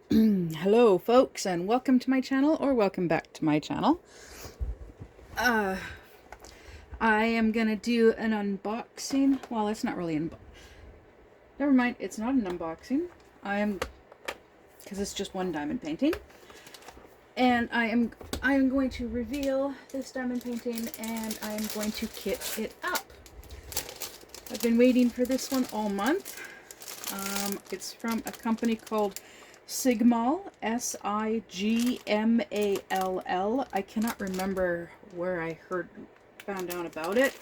Hello folks, and welcome to my channel, or welcome back to my channel. I am gonna do an unboxing. Well, it's not really never mind, it's not an unboxing. Because it's just one diamond painting. And I am going to reveal this diamond painting, and I am going to kit it up. I've been waiting for this one all month. It's from a company called Sigmal, Sigmall. I cannot remember where I found out about it.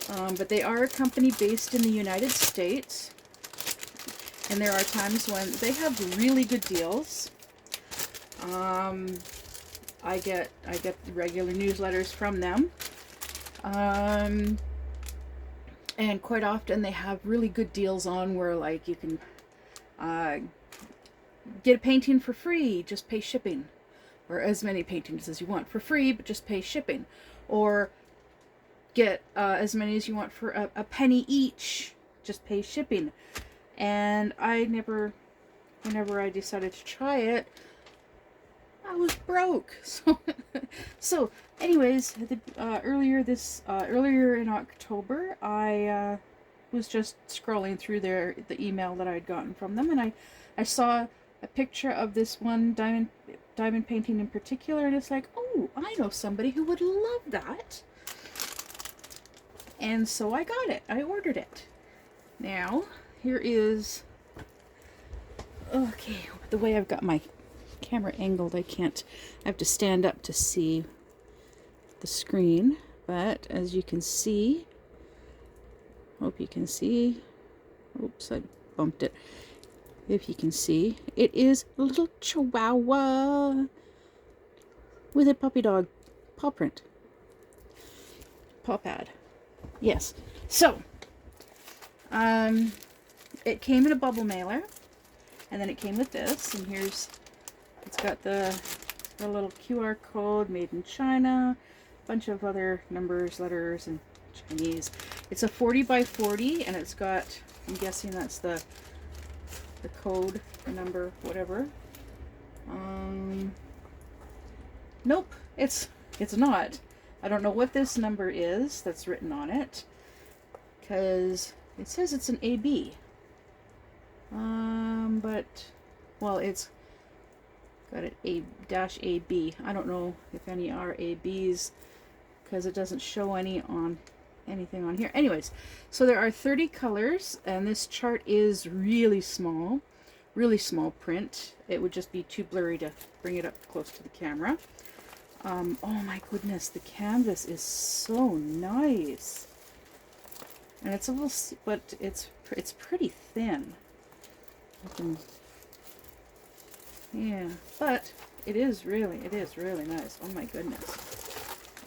But they are a company based in the United States. And there are times when they have really good deals. I get regular newsletters from them. And quite often they have really good deals on where, like, you can get a painting for free, just pay shipping. Or as many paintings as you want for free, but just pay shipping. Or get as many as you want for a penny each, just pay shipping. And whenever I decided to try it, I was broke. So anyways, earlier in October, I was just scrolling through the email that I'd gotten from them, and I saw a picture of this one diamond painting in particular, and it's like, oh, I know somebody who would love that. And so I got it. I ordered it. Now, here is, okay, the way I've got my camera angled, I have to stand up to see the screen, but as you can see, hope you can see, oops, I bumped it. If you can see, it is a little chihuahua with a puppy dog paw print. Paw pad. Yes. So, it came in a bubble mailer, and then it came with this, and it's got the little QR code, made in China, a bunch of other numbers, letters, and Chinese. It's a 40 by 40, and it's got, I'm guessing that's the code, the number, whatever. Nope, it's not. I don't know what this number is that's written on it, because it says it's an AB. But, well, it's got an A-AB. I don't know if any are ABs, because it doesn't show anything on here. Anyways, so there are 30 colors, and this chart is really small print. It would just be too blurry to bring it up close to the camera. Oh my goodness, the canvas is so nice, and it's a little, but it's pretty thin. Yeah, but it is really nice. Oh my goodness.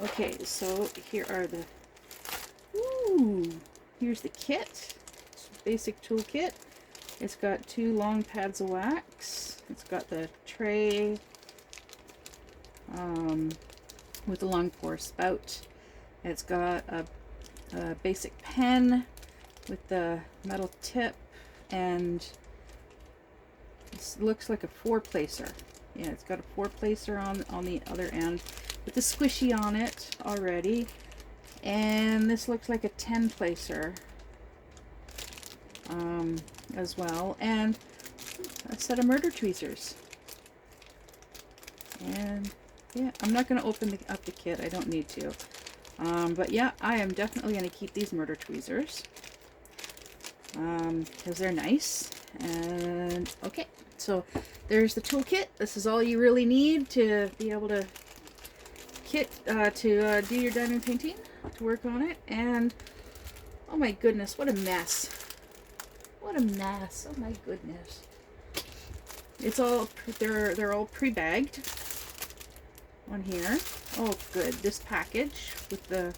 Okay, so here are here's the kit. It's a basic tool kit. It's got 2 long pads of wax. It's got the tray with a long pour spout. It's got a basic pen with the metal tip, and it looks like a 4-placer. Yeah, it's got a 4-placer on the other end with the squishy on it already. And this looks like a 10-placer as well, and a set of murder tweezers. And yeah, I'm not going to open up the kit. I don't need to. But yeah, I am definitely going to keep these murder tweezers because they're nice. And okay, so there's the toolkit. This is all you really need to be able to do your diamond painting, to work on it. And oh my goodness, what a mess. What a mess. Oh my goodness. It's all, they're all pre-bagged on here. Oh good, this package with it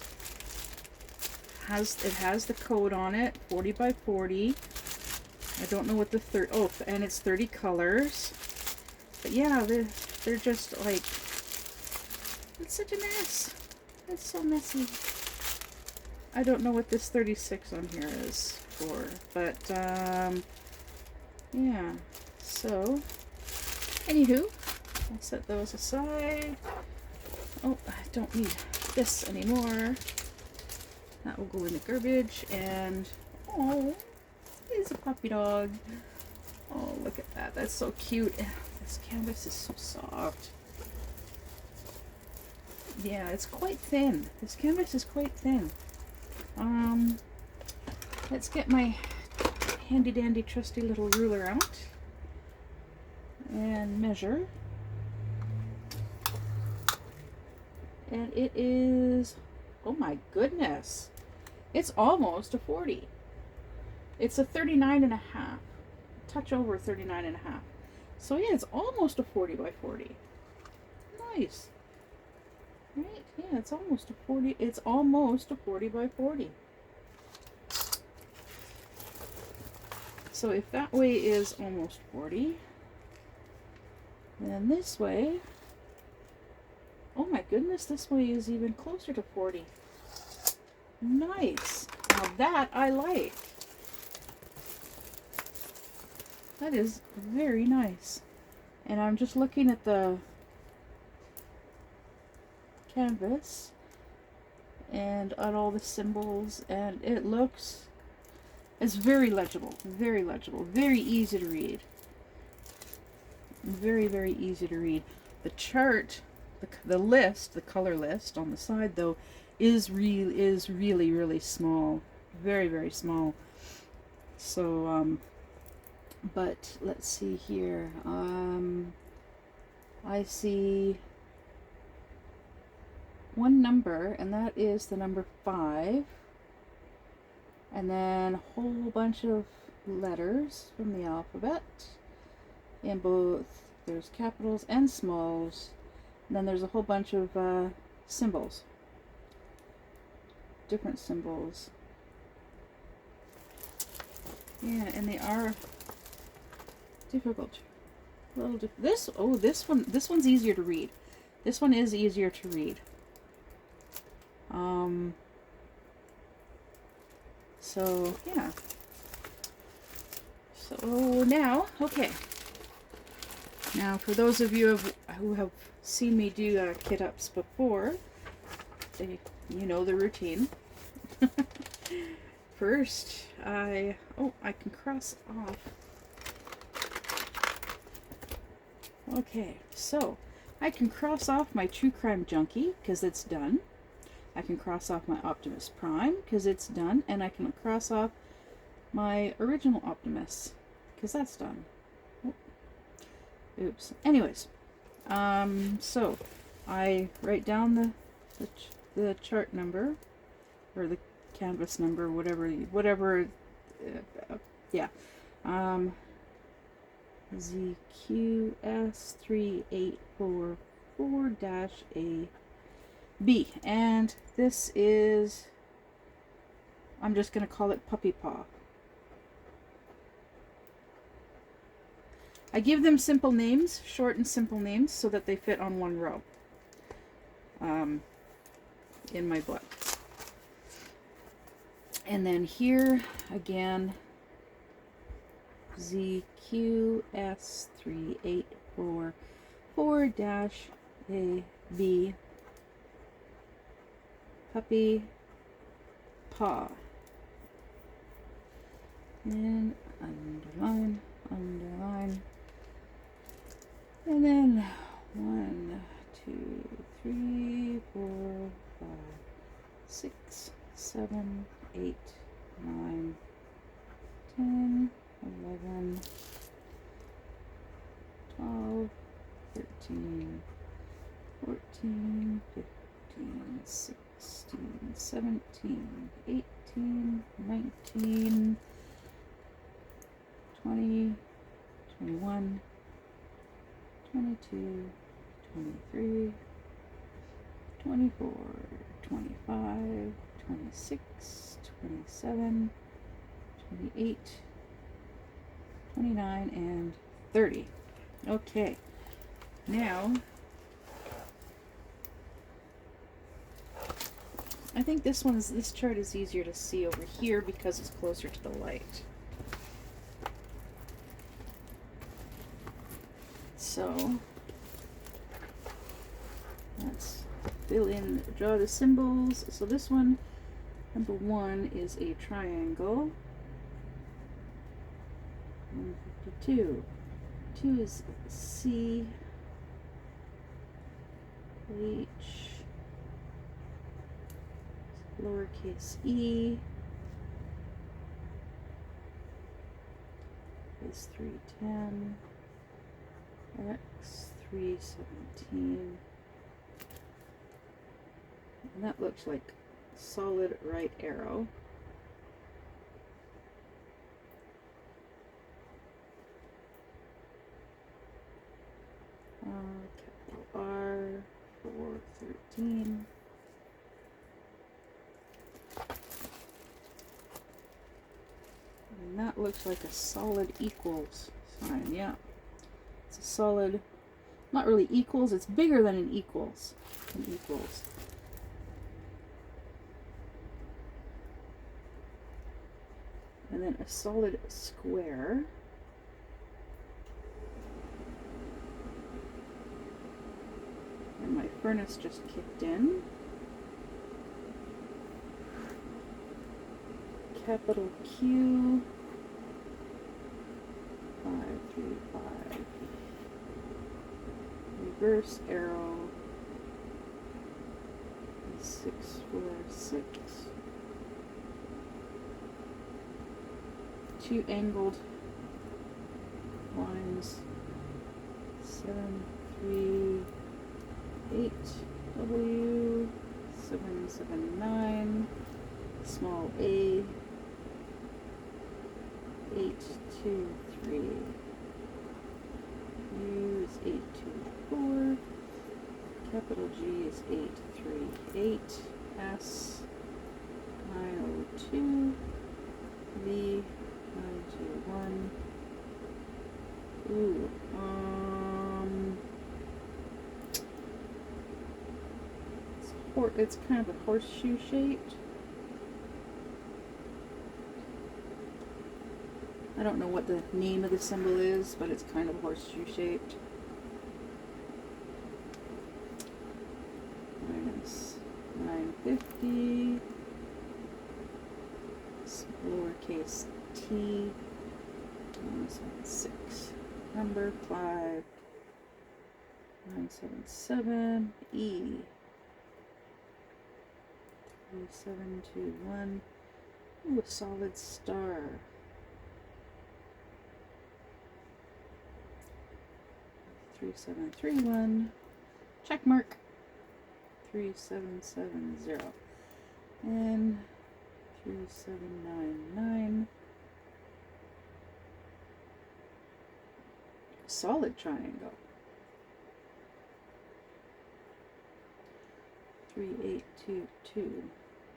has the code on it, 40 by 40. I don't know what the and it's 30 colors. But yeah, they're just like, it's such a mess. It's so messy. I don't know what this 36 on here is for, but yeah. So, anywho, I'll set those aside. Oh, I don't need this anymore. That will go in the garbage. And, oh, he's a puppy dog. Oh, look at that. That's so cute. This canvas is so soft. Yeah, it's quite thin. This canvas is quite thin. Let's get my handy dandy trusty little ruler out and measure. And it is, oh my goodness, it's almost a 40. It's a 39 and a half, touch over 39 and a half. So yeah, it's almost a 40 by 40. Nice. Right, yeah, it's almost a 40. It's almost a 40 by 40. So if that way is almost 40, then this way, oh my goodness, this way is even closer to 40. Nice. Now that I like. That is very nice. And I'm just looking at the canvas and on all the symbols, and it looks, it's very legible, very easy to read. Very, very easy to read. The chart, the list, the color list on the side though, is really, really small. Very, very small. So, but let's see here. I see one number, and that is the number 5. And then a whole bunch of letters from the alphabet. In both, there's capitals and smalls. And then there's a whole bunch of symbols. Different symbols. Yeah, and they are difficult. A little this one's easier to read. This one is easier to read. So yeah. So now, okay. Now, for those of you who have seen me do kit ups before, you know the routine. First, I can cross off. Okay, so I can cross off my True Crime Junkie because it's done. I can cross off my Optimus Prime because it's done, and I can cross off my original Optimus because that's done. Oops. Anyways, so I write down the chart number or the canvas number, whatever. Yeah. ZQS3844-AB, and this is, I'm just going to call it Puppy Paw. I give them simple names, short and simple names, so that they fit on one row in my book. And then here again, ZQS3844-AB, Puppy Paw. And underline, underline. And then 1, 2, 3, 4, 5, 6, 7, 8, 9, 10, 11, 12, 13, 14, 15, 16, 17, 18, 19, 20, 21, 22, 23, 24, 25, 26, 27, 28, 29, and 30. Okay, now I think this chart is easier to see over here because it's closer to the light. So let's fill in, draw the symbols. So this one, number 1 is a triangle. 152. 2 is C, H, lowercase e, is 310, X 317, and that looks like solid right arrow. Capital R 413. And that looks like a solid equals sign, yeah. It's a solid, not really equals, it's bigger than an equals. An equals. And then a solid square. And my furnace just kicked in. Capital Q 535. Reverse arrow 646. 2 angled lines 738 W 779 small a 823. U is 824. Capital G is 838. S 902. V 921. Ooh, it's kind of a horseshoe shaped. I don't know what the name of the symbol is, but it's kind of horseshoe shaped. Minus 950. Lowercase t. 176. Number 5. 977. E. 3721. Ooh, a solid star. 3731. Check mark. 3770. And 3799. Solid triangle. 3822.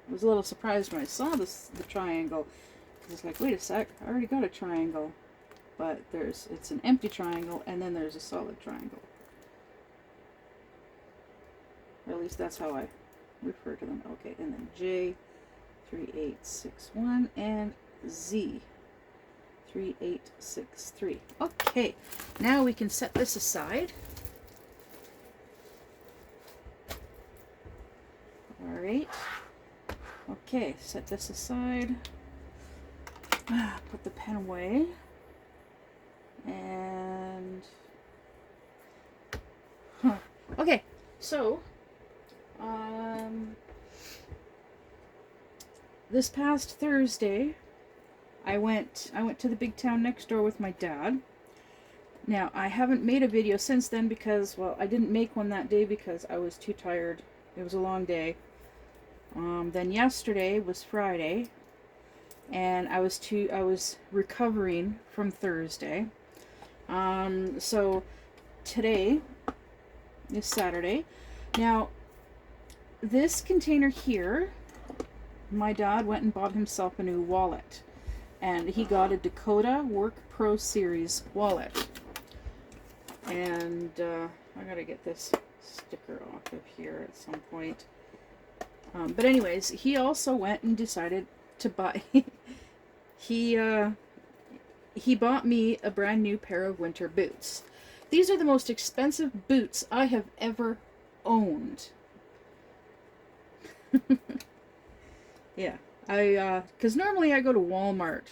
I was a little surprised when I saw the triangle, because it's like, wait a sec, I already got a triangle. But it's an empty triangle, and then there's a solid triangle. Or at least that's how I refer to them. Okay, and then J 3861 and Z 3863. Okay, now we can set this aside. All right. Okay, set this aside. Put the pen away. And okay, so this past Thursday I went to the big town next door with my dad. Now, I haven't made a video since then because, well, I didn't make one that day because I was too tired. It was a long day. Then yesterday was Friday, and I was recovering from Thursday. So today is Saturday. Now, this container here, my dad went and bought himself a new wallet, and he got a Dakota Work Pro Series wallet. And I gotta get this sticker off of here at some point. But anyways, he also went and decided to buy he bought me a brand new pair of winter boots. These are the most expensive boots I have ever owned. Yeah, because normally I go to Walmart.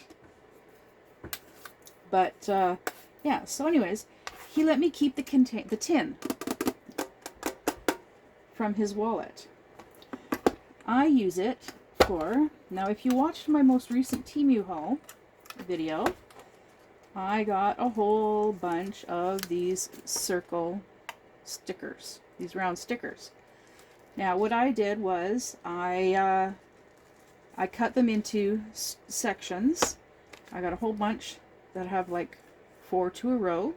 But, yeah, so anyways, he let me keep the tin from his wallet. I use it for, now if you watched my most recent Temu haul video, I got a whole bunch of these circle stickers, these round stickers. Now what I did was I cut them into sections. I got a whole bunch that have like 4 to a row,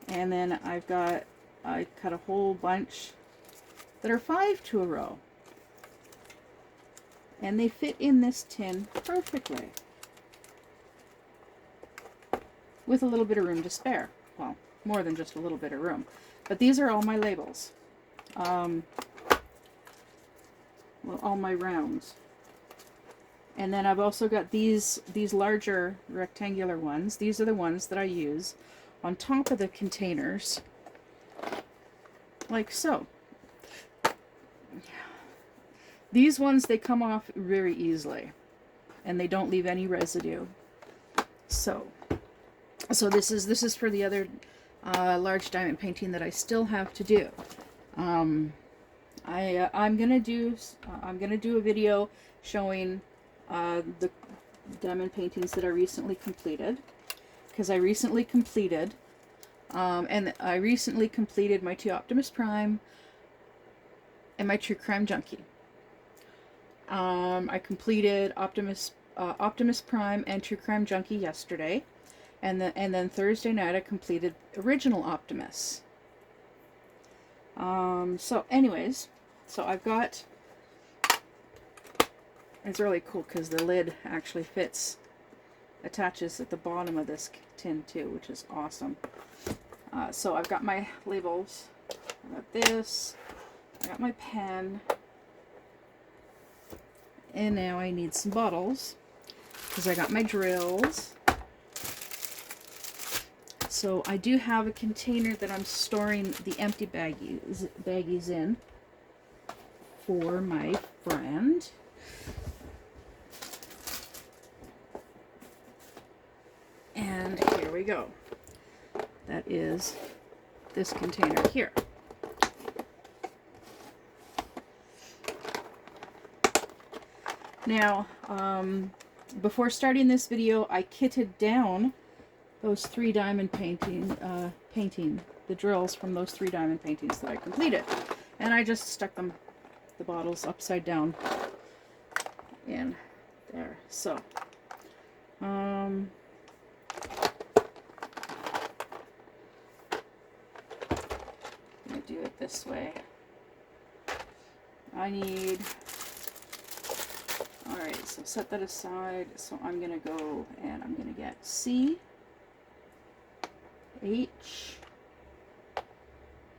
and then I cut a whole bunch that are 5 to a row, and they fit in this tin perfectly with a little bit of room to spare. Well, more than just a little bit of room. But these are all my labels. Well, all my rounds. And then I've also got these larger rectangular ones. These are the ones that I use on top of the containers, like so. These ones, they come off very easily, and they don't leave any residue. So this is for the other large diamond painting that I still have to do. I'm gonna do a video showing the diamond paintings that I recently completed, because I recently completed my 2 Optimus Prime and my True Crime Junkie. I completed Optimus Prime and True Crime Junkie yesterday, and then Thursday night I completed Original Optimus. So anyways, so I've got, it's really cool because the lid actually attaches at the bottom of this tin too, which is awesome. So I've got my labels, I got this, I got my pen, and now I need some bottles because I got my drills. So I do have a container that I'm storing the empty baggies in for my friend. And here we go. That is this container here. Now, before starting this video, I kitted down those 3 diamond painting, the drills from those 3 diamond paintings that I completed. And I just stuck the bottles upside down in there. So, I'm gonna do it this way. Alright, so set that aside. So I'm gonna go and I'm gonna get C, H,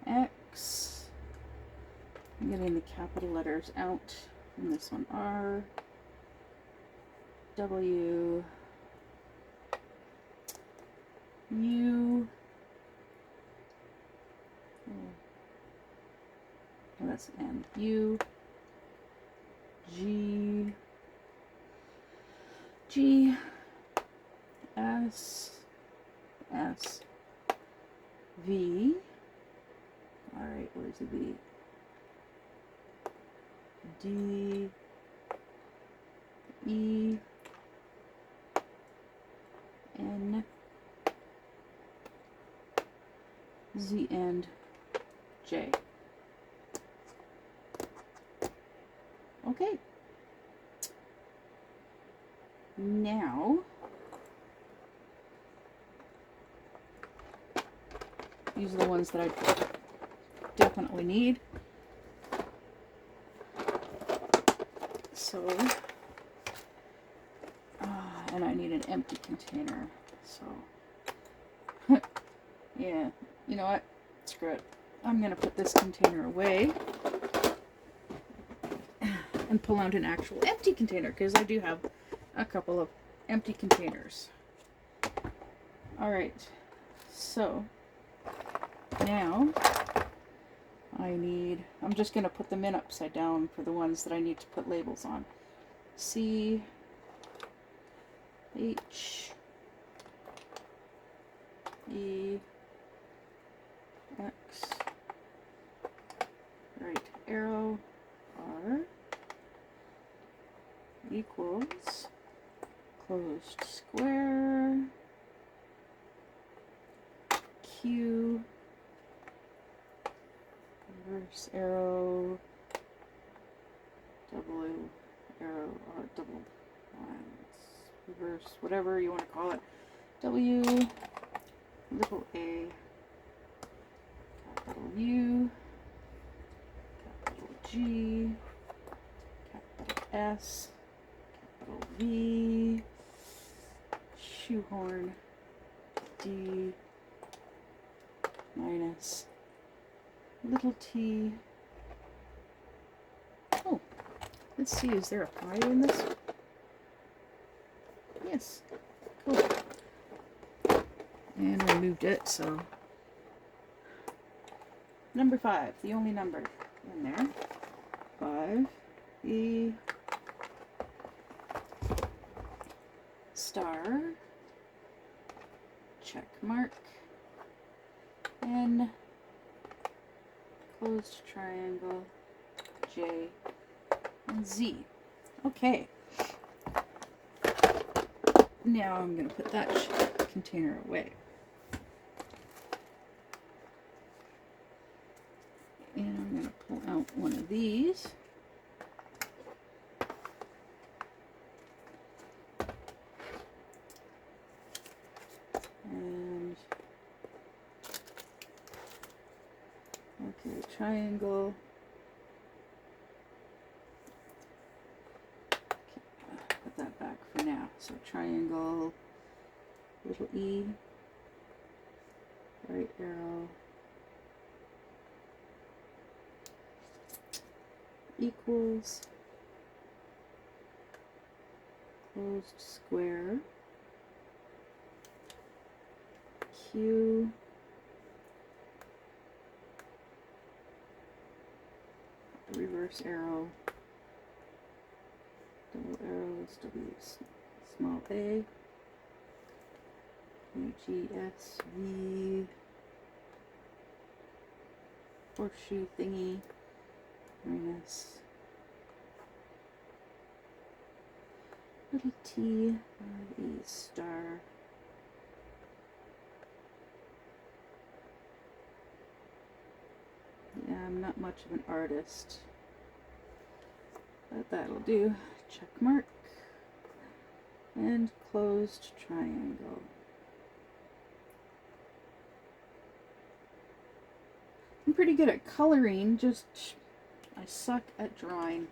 X, I'm getting the capital letters out, and this one R, W, U, oh, that's N, U, G, G, S, S, V, alright, where's the V? D, E, N, Z, and J. Okay. Now, these are the ones that I definitely need. So, and I need an empty container. So, yeah, you know what? Screw it. I'm going to put this container away and pull out an actual empty container, because I do have a couple of empty containers. Alright, so now I'm just going to put them in upside down for the ones that I need to put labels on. C, H, E, X, right arrow, R, equals, closed square, Q, reverse arrow, double arrow, or double lines, reverse, whatever you want to call it, W, little a, capital U, capital G, capital S, capital V, shoehorn, D, minus, little t. Oh, let's see, is there a pie in this? Yes, cool. And I moved it, so. Number 5, the only number in there. 5, E, star, check mark, N, closed triangle, J, and Z. Okay. Now I'm going to put that container away. And I'm going to pull out one of these. And okay, triangle. Put that back for now. So triangle, little e, right arrow, equals, closed square, Q, reverse arrow, double arrows, W, small a, U, G, S, V, horseshoe thingy, minus, little t, E, star, yeah, I'm not much of an artist, but that'll do. Check mark and closed triangle. I'm pretty good at coloring, just I suck at drawing.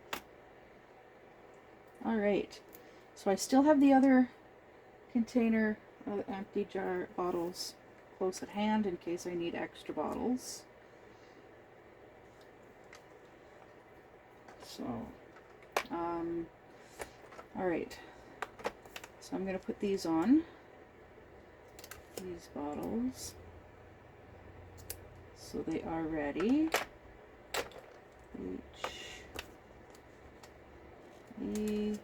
Alright, so I still have the other container of empty jar bottles close at hand in case I need extra bottles. So, alright, so I'm going to put these on, these bottles, so they are ready. H, E,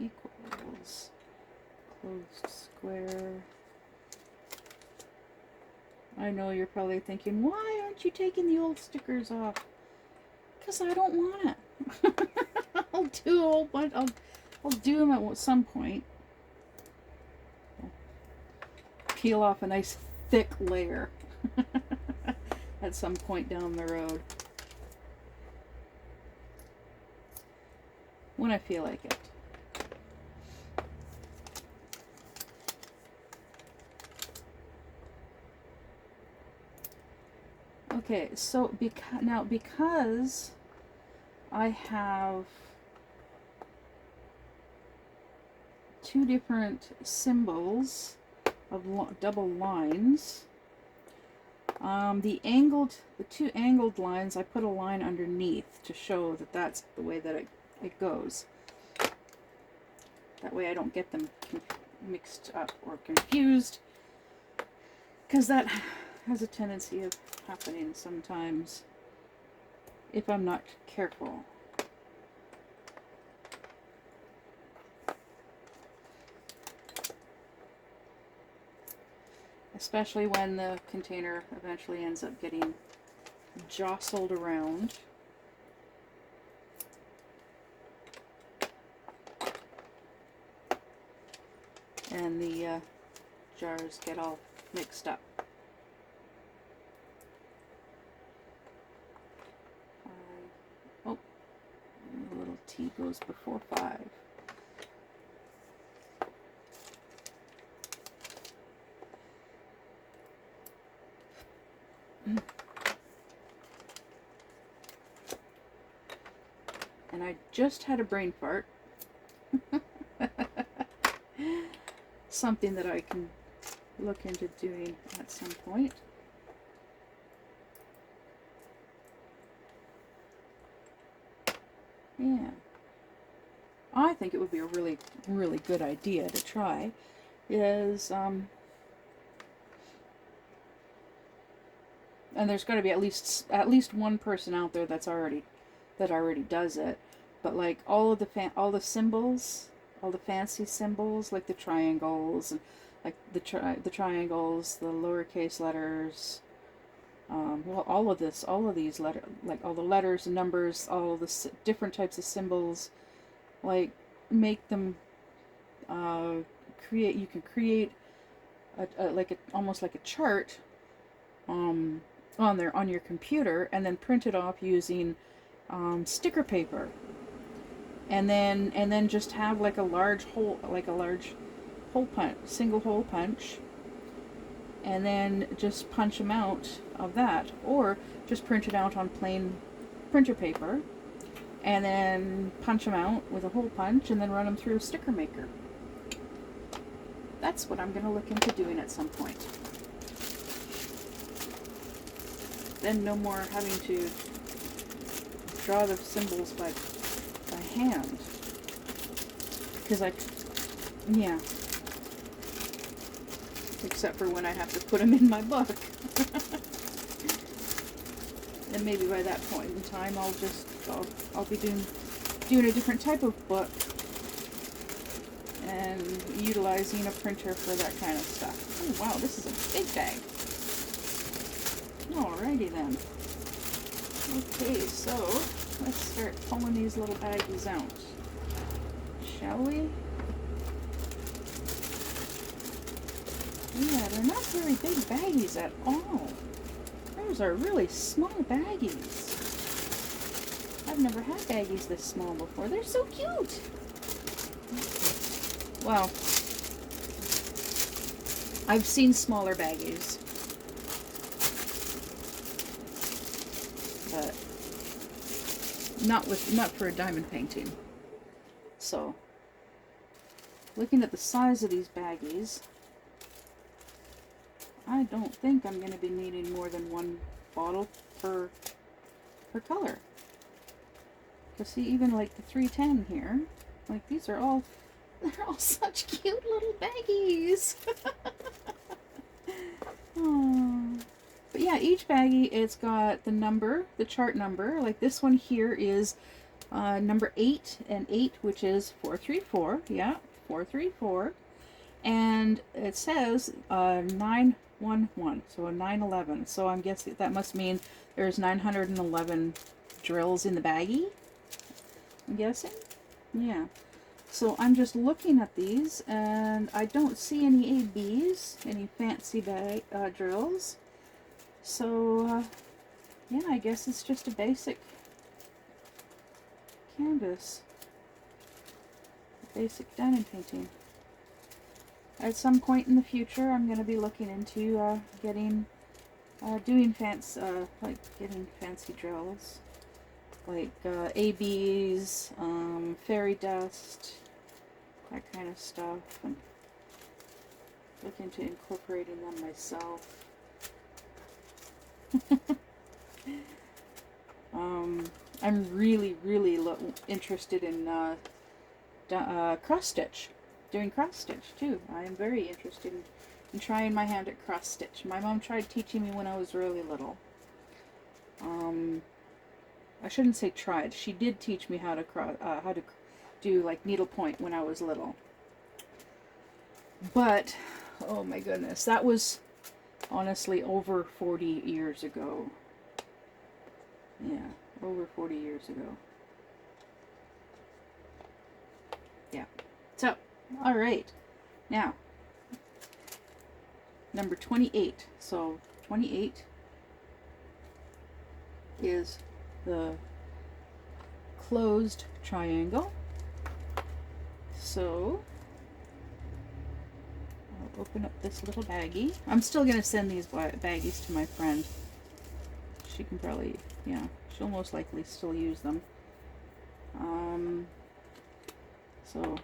equals, closed square. I know you're probably thinking, why aren't you taking the old stickers off? Because I don't want it. I'll do a whole bunch. I'll do them at some point. Peel off a nice thick layer at some point down the road. When I feel like it. Okay, so because I have two different symbols of double lines. The two angled lines, I put a line underneath to show that that's the way that it goes. That way I don't get them mixed up or confused, because that has a tendency of happening sometimes if I'm not careful. Especially when the container eventually ends up getting jostled around. And the jars get all mixed up. Oh, the little T goes before 5. And I just had a brain fart. Something that I can look into doing at some point. Yeah. I think it would be a really, really good idea to try is, and there's got to be at least one person out there that already does it. But like all the symbols, all the fancy symbols, like the triangles and like the triangles, the lowercase letters, well, all of these letters, like all the letters and numbers, all the different types of symbols, like make them you can create almost like a chart on your computer, and then print it off using sticker paper, and then just have like a large hole punch, single hole punch, and then just punch them out of that, or just print it out on plain printer paper and then punch them out with a hole punch and then run them through a sticker maker. That's what I'm going to look into doing at some point. Then no more having to draw the symbols by hand. Because yeah. Except for when I have to put them in my book. And maybe by that point in time I'll be doing a different type of book and utilizing a printer for that kind of stuff. Oh wow, this is a big bag. Alrighty then. Okay, so let's start pulling these little baggies out. Shall we? Yeah, they're not very big baggies at all. Those are really small baggies. I've never had baggies this small before. They're so cute. Well, I've seen smaller baggies, but not for a diamond painting. So, looking at the size of these baggies, I don't think I'm going to be needing more than one bottle per color. Because see, even like the 310 here, like they're all such cute little baggies. Oh. But yeah, each baggie, it's got the chart number. Like this one here is number 8 and 8, which is 434. Yeah, 434. And it says 911, so a 911. So I'm guessing that must mean there's 911 drills in the baggie. I'm guessing. Yeah. So I'm just looking at these, and I don't see any ABs, any fancy drills. So yeah, I guess it's just a basic canvas, basic diamond painting. At some point in the future, I'm going to be looking into getting fancy drills, like ABs, fairy dust, that kind of stuff, and look into incorporating them myself. I'm really interested in cross stitch, doing cross stitch too. I am very interested in trying my hand at cross stitch. My mom tried teaching me when I was really little. I shouldn't say tried. She did teach me how to do like needlepoint when I was little. But oh my goodness, that was honestly over 40 years ago. Yeah, over 40 years ago. Yeah. So, all right. Now, number 28. So, 28 is the closed triangle. So, I'll open up this little baggie. I'm still going to send these baggies to my friend. She can probably, yeah, she'll most likely still use them. So,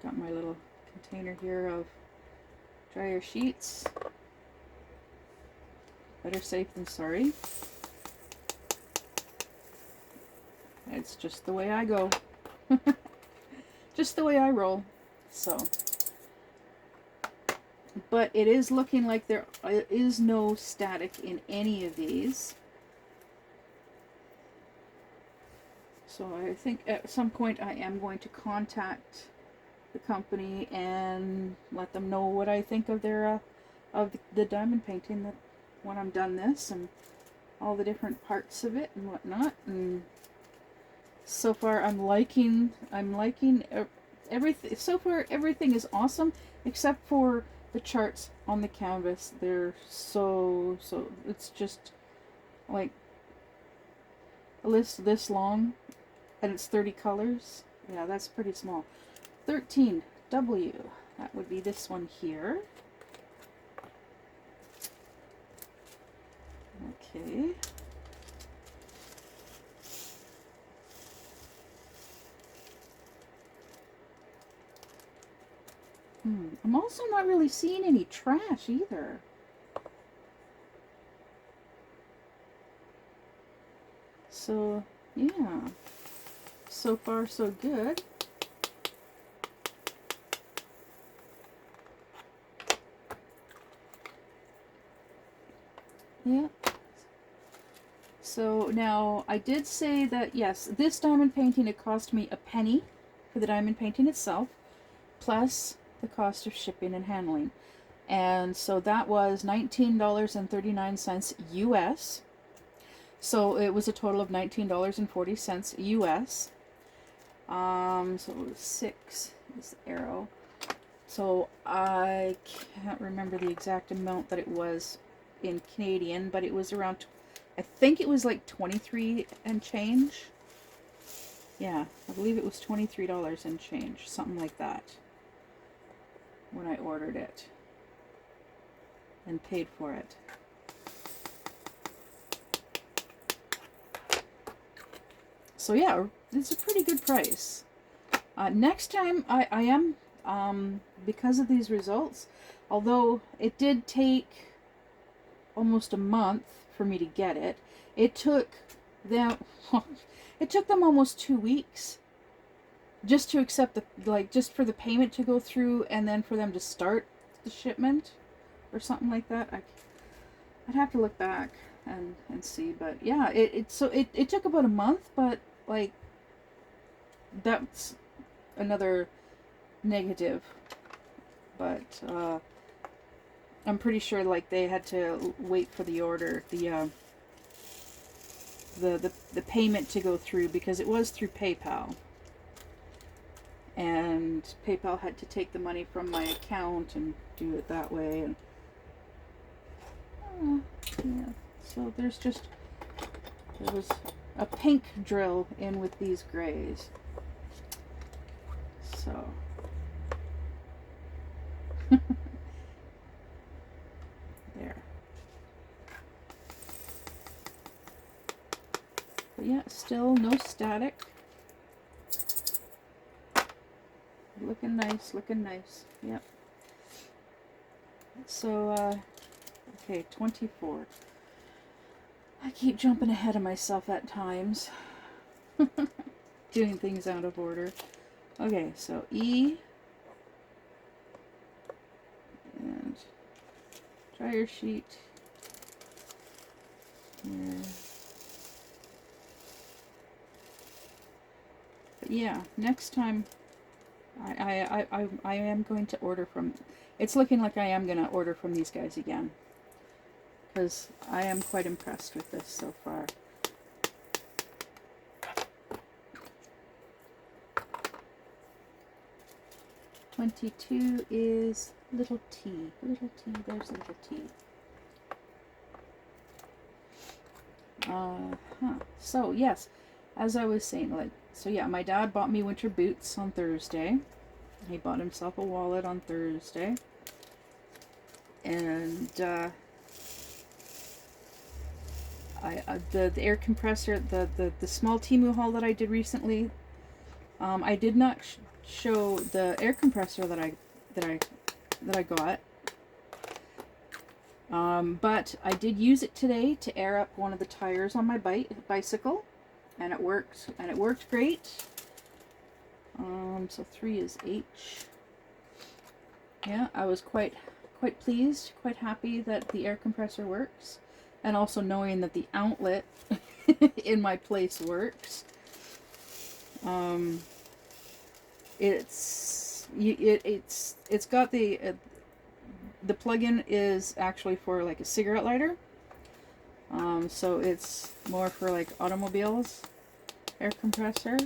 got my little container here of dryer sheets. Better safe than sorry. It's just the way I go. Just the way I roll. So, but it is looking like there is no static in any of these. So I think at some point I am going to contact the company and let them know what I think of their of the diamond painting that when I'm done this, and all the different parts of it and whatnot. And so far I'm liking everything. So far everything is awesome except for the charts on the canvas. They're so it's just like a list this long, and it's 30 colors. Yeah, that's pretty small. 13W, that would be this one here. Okay. I'm also not really seeing any trash either. So, yeah. So far, so good. Yeah. So now, I did say that, yes, this diamond painting, it cost me a penny for the diamond painting itself, plus the cost of shipping and handling. And so that was $19.39 US. So it was a total of $19.40 US. So 6 is the arrow. So I can't remember the exact amount that it was in Canadian, but it was around, I think it was like 23 and change. Yeah, I believe it was $23 and change, something like that, when I ordered it and paid for it. So yeah, it's a pretty good price. Next time I am, because of these results, although it did take almost a month for me to get it, it took them almost 2 weeks just to accept just for the payment to go through, and then for them to start the shipment or something like that. I'd have to look back and see, but yeah, it took about a month, but like that's another negative. But I'm pretty sure like they had to wait for the order, the payment to go through, because it was through PayPal, and PayPal had to take the money from my account and do it that way. And yeah, so there was a pink drill in with these grays. So there. But yeah, still no static. Looking nice, looking nice. Yep. So, okay, 24. I keep jumping ahead of myself at times. Doing things out of order. Okay, so E. And dryer sheet. Here. But yeah, next time I am going to order from, it's looking like I am going to order from these guys again, because I am quite impressed with this so far. $22 is little T. Little T, there's little T. So yes, as I was saying, like, so yeah, my dad bought me winter boots on Thursday. He bought himself a wallet on Thursday. And the air compressor, the small Temu haul that I did recently, I did not show the air compressor that I got. But I did use it today to air up one of the tires on my bicycle, and it worked great. So 3 is H. Yeah, I was quite pleased, quite happy that the air compressor works, and also knowing that the outlet in my place works. It's got the plug-in is actually for like a cigarette lighter. So it's more for like automobiles air compressor.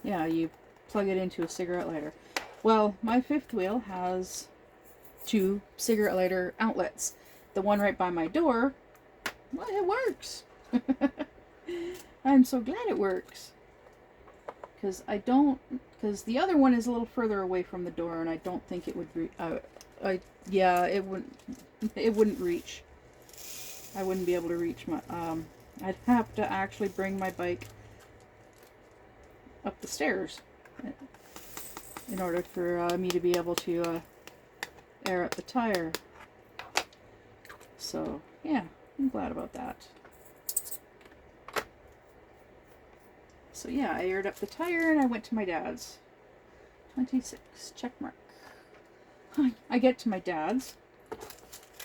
Yeah, you plug it into a cigarette lighter. Well, my fifth wheel has 2 cigarette lighter outlets. The one right by my door, well, it works. I'm so glad it works. Because the other one is a little further away from the door, and I don't think it would it wouldn't reach. I wouldn't be able to reach my, I'd have to actually bring my bike up the stairs in order for me to be able to air up the tire. So, yeah, I'm glad about that. So yeah, I aired up the tire and I went to my dad's. 26, check mark. I get to my dad's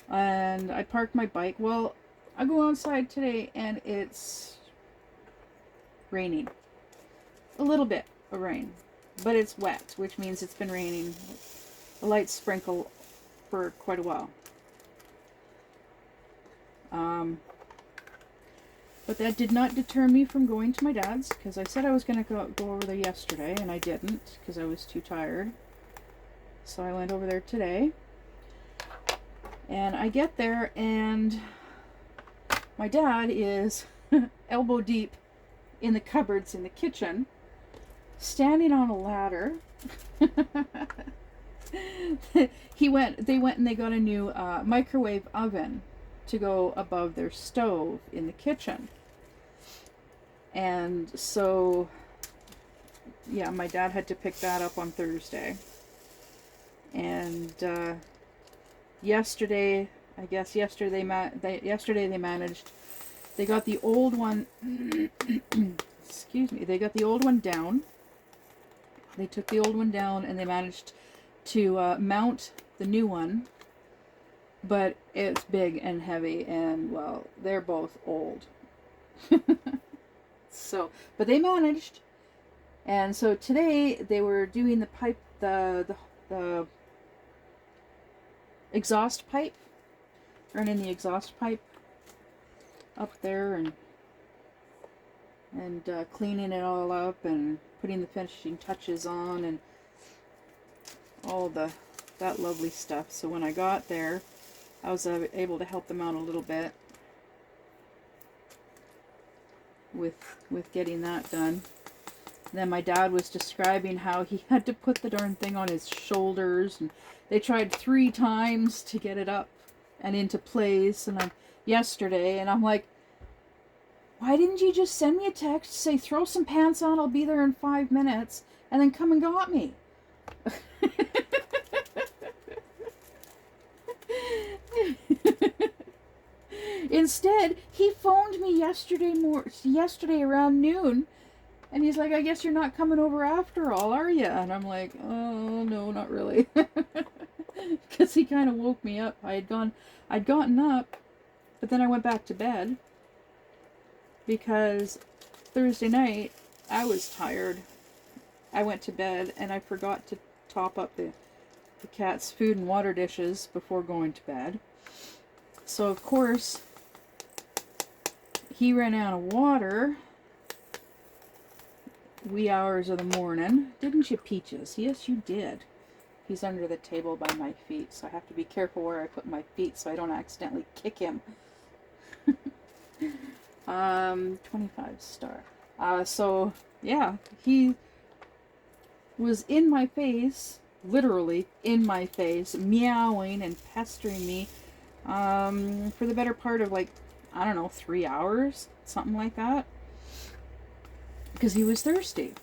and I park my bike. Well, I go outside today and it's raining. A little bit of rain, but it's wet, which means it's been raining. A light sprinkle for quite a while. But that did not deter me from going to my dad's, because I said I was going to go over there yesterday, and I didn't, because I was too tired. So I went over there today. And I get there, and my dad is elbow deep in the cupboards in the kitchen, standing on a ladder. They went and they got a new microwave oven to go above their stove in the kitchen. And so, yeah, my dad had to pick that up on Thursday. And yesterday they managed, they got the old one, excuse me, they got the old one down. They took the old one down and they managed to mount the new one. But it's big and heavy, and, well, they're both old. So, but they managed. And so today they were doing the pipe, the exhaust pipe, running the exhaust pipe up there, and cleaning it all up and putting the finishing touches on and all that lovely stuff. So when I got there, I was able to help them out a little bit with getting that done. And then my dad was describing how he had to put the darn thing on his shoulders, and they tried 3 times to get it up and into place. And yesterday, and I'm like, why didn't you just send me a text, say throw some pants on, I'll be there in 5 minutes, and then come and got me? Instead, he phoned me yesterday around noon, and he's like, I guess you're not coming over after all, are you? And I'm like, oh, no, not really. Because he kind of woke me up. I'd gotten up, but then I went back to bed because Thursday night I was tired. I went to bed and I forgot to top up the cat's food and water dishes before going to bed. So of course he ran out of water wee hours of the morning. Didn't you, Peaches? Yes, you did. He's under the table by my feet, so I have to be careful where I put my feet so I don't accidentally kick him. 25 star. So yeah, he was in my face, literally in my face, meowing and pestering me for the better part of, like, I don't know, 3 hours, something like that. Because he was thirsty.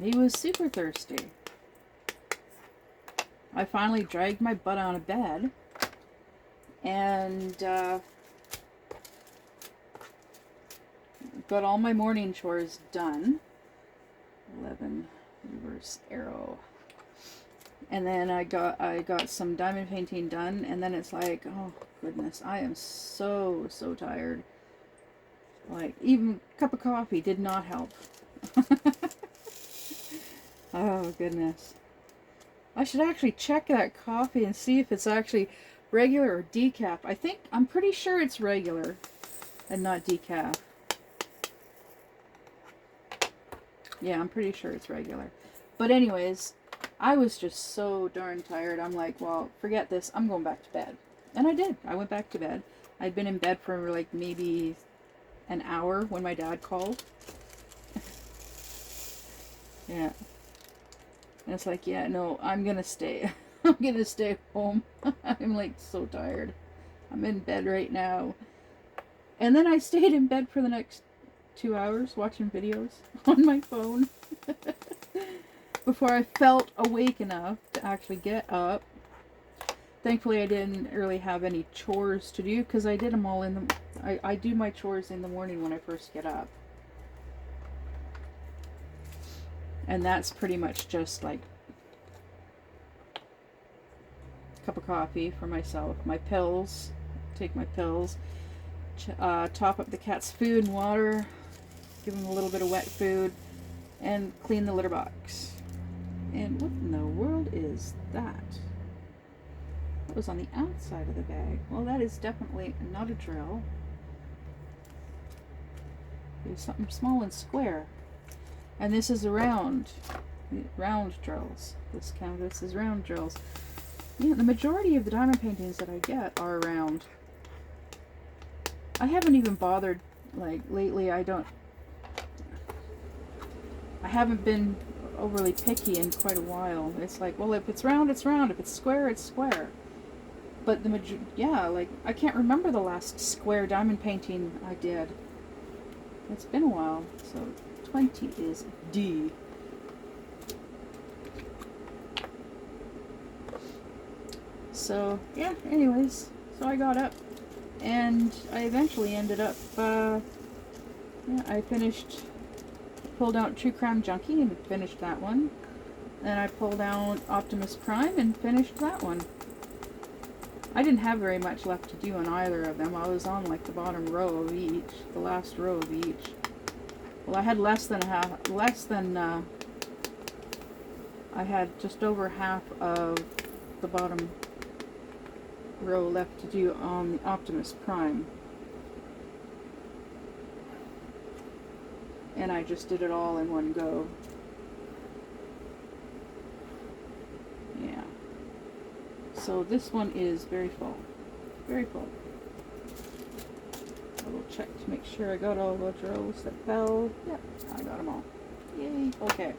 He was super thirsty. I finally dragged my butt out of bed and got all my morning chores done. 11 reverse arrow. And then I got some diamond painting done, and then it's like, oh goodness, I am so tired. Like, even a cup of coffee did not help. Oh goodness. I should actually check that coffee and see if it's actually regular or decaf. I'm pretty sure it's regular and not decaf. Yeah, I'm pretty sure it's regular. But anyways, I was just so darn tired. I'm like, well, forget this. I'm going back to bed. And I did. I went back to bed. I'd been in bed for like maybe an hour when my dad called. Yeah. And it's like, yeah, no, I'm gonna stay. I'm gonna stay home. I'm like so tired. I'm in bed right now. And then I stayed in bed for the next 2 hours watching videos on my phone before I felt awake enough to actually get up. Thankfully, I didn't really have any chores to do because I did them all in the... I do my chores in the morning when I first get up. And that's pretty much just like a cup of coffee for myself, my pills, take my pills, top up the cat's food and water, give him a little bit of wet food, and clean the litter box. And what in the world is that? That was on the outside of the bag. Well, that is definitely not a drill. It's something small and square. And this is a round drills. This is round drills. Yeah, the majority of the diamond paintings that I get are round. I haven't even bothered, like, lately. I haven't been overly picky in quite a while. It's like, well, if it's round, it's round. If it's square, it's square. But like, I can't remember the last square diamond painting I did. It's been a while, so 20 is D. So, yeah, anyways, so I got up, and I eventually ended up, I pulled out True Crime Junkie and finished that one. Then I pulled out Optimus Prime and finished that one. I didn't have very much left to do on either of them. I was on like the bottom row of each, the last row of each. Well, I had I had just over half of the bottom row left to do on the Optimus Prime. And I just did it all in one go. Yeah. So this one is very full. Very full. I will check to make sure I got all the drills that fell. Yep, I got them all. Yay. Okay.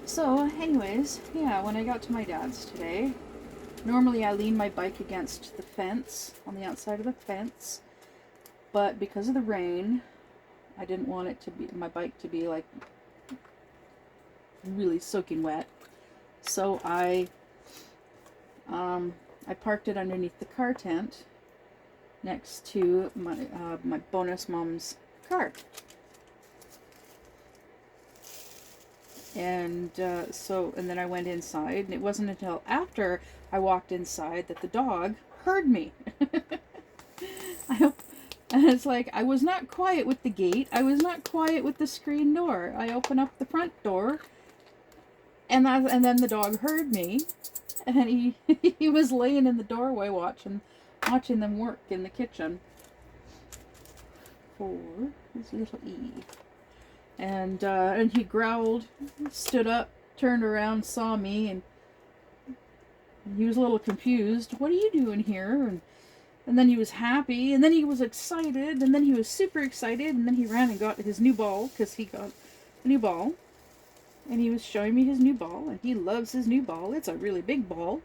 So, anyways, yeah, when I got to my dad's today, Normally I lean my bike against the fence, on the outside of the fence, but because of the rain, I didn't want it to be, my bike to be like really soaking wet. So I parked it underneath the car tent next to my bonus mom's car. And and then I went inside, and it wasn't until after I walked inside that the dog heard me. And it's like, I was not quiet with the gate. I was not quiet with the screen door. I opened up the front door, and then the dog heard me, and he was laying in the doorway watching them work in the kitchen. For his little E. And he growled, stood up, turned around, saw me, and he was a little confused. What are you doing here? And then he was happy, and then he was excited, and then he was super excited, and then he ran and got his new ball, because he got a new ball. And he was showing me his new ball, and he loves his new ball. It's a really big ball.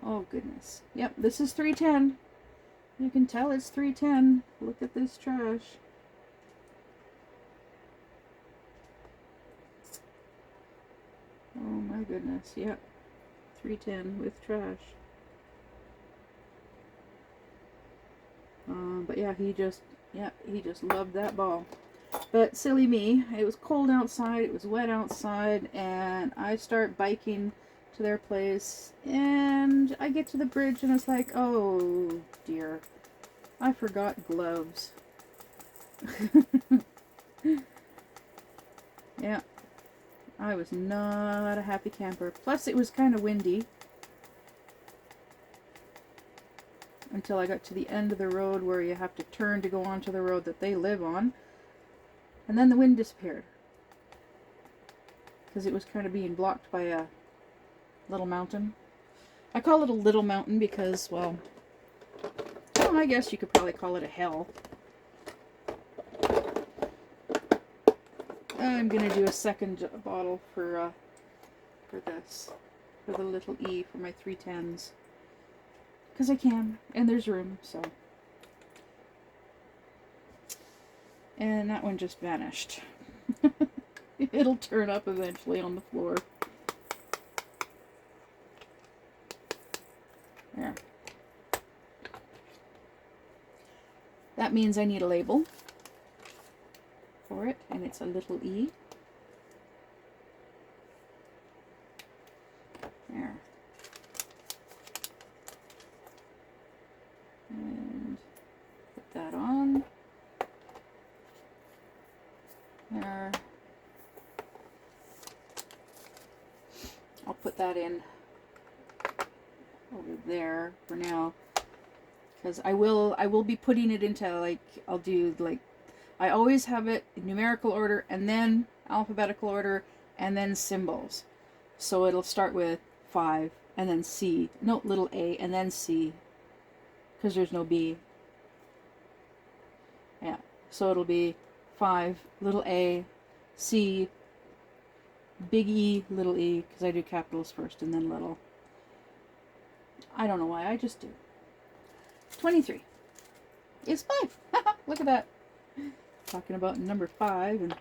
Oh, goodness. Yep, this is 310. You can tell it's 310. Look at this trash. Oh my goodness, yep. 310 with trash. But yeah, he just loved that ball. But silly me, it was cold outside, it was wet outside, and I start biking to their place, and I get to the bridge, and it's like, oh dear, I forgot gloves. Yeah. I was not a happy camper. Plus, it was kind of windy until I got to the end of the road where you have to turn to go onto the road that they live on. And then the wind disappeared. Because it was kind of being blocked by a little mountain. I call it a little mountain because, well, I guess you could probably call it a hill. I'm gonna do a second bottle for this, for the little E, for my 310s, because I can, and there's room. So, and that one just vanished. It'll turn up eventually on the floor. There. That means I need a label for it, and it's a little E. There. And put that on. There. I'll put that in over there for now, because I will be putting it into, like, I'll do, like, I always have it in numerical order, and then alphabetical order, and then symbols. So it'll start with 5, and then C. No, little A, and then C. Because there's no B. Yeah. So it'll be 5, little A, C, big E, little e, because I do capitals first, and then little. I don't know why, I just do. 23 is 5. Look at that. Talking about number 5, and